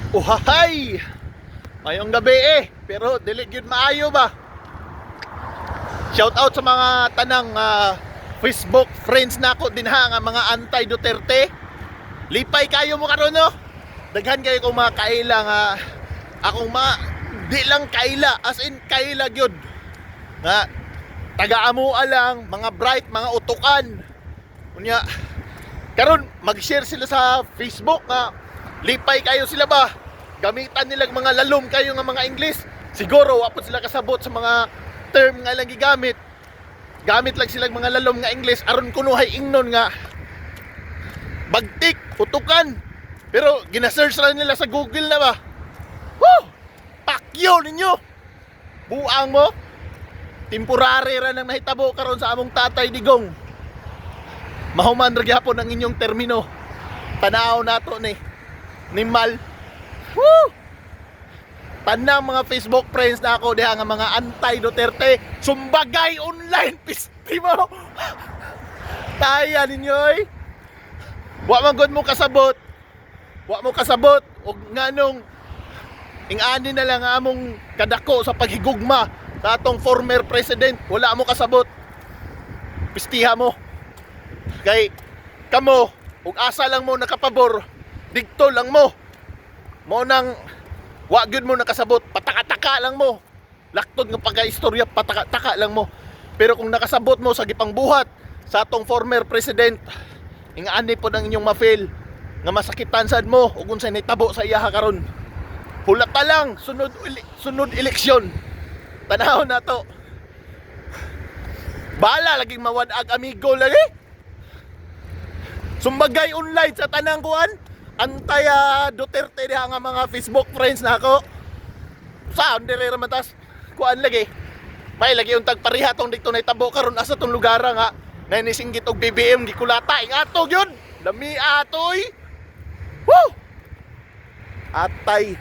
Uhahay! Mayong gabi pero dili gyud maayo ba? Shout out sa mga tanang Facebook friends nako dinha nga mga anti-Duterte. Lipay kayo mo karon no? Daghan kayo kung mga kaila nga akong di lang kaila, as in kaila gyud. Nga taga-amua lang, mga bright, mga utukan. Unya karon mag-share sila sa Facebook nga lipay kayo sila ba? Gamitan nilang mga lalom kayo nga mga English. Siguro wapot sila kasabot sa mga term nga lang gigamit. Gamit lang silang mga lalom nga English aron kunuhay ingnon nga bagtik, utukan. Pero gina-search lang nila sa Google na ba? Woo! Pakyo ninyo. Buang mo. Temporary ra nang nahitabo karon sa among tatay digong. Mahuman ra gyapon ang inyong termino. Tanaw nato ni Nimal. Woo! Tanang mga Facebook friends na ako diha nga mga anti-Duterte, sumbagay online pisti mo. Taya ninyo eh. Wa man gud mo kasabot. Wa mo kasabot og nganong ing-ani na lang among kadako sa paghigugma sa atong former president. Wala mo kasabot. Pistiha mo. Kay kamo ug asa lang mo nakapabor, digto lang mo. Mo nang wa gyud mo nakasabot, pataka-taka lang mo. Laktod nga pagka-istorya, pataka-taka lang mo. Pero kung nakasabot mo sa gipangbuhat sa atong former president, ing-ani po ng inyong ma-fail nga masakitan sad mo ug unsay nitabo sa iya karon. Hulata lang sunod eleksyon. Tanaw na to. Bala laging mawad-ag amigo lagi. Sumbagay online sa tanang kuan. Antay Duterte diha nga mga Facebook friends na ako. Saan dire ra matas kuan lagi. May lagi untag pareha tong dito na itabo karon asa tong lugar nga nanisinggit og BBM gikulata ing ato gyud. Lami atoy. Woo! Atay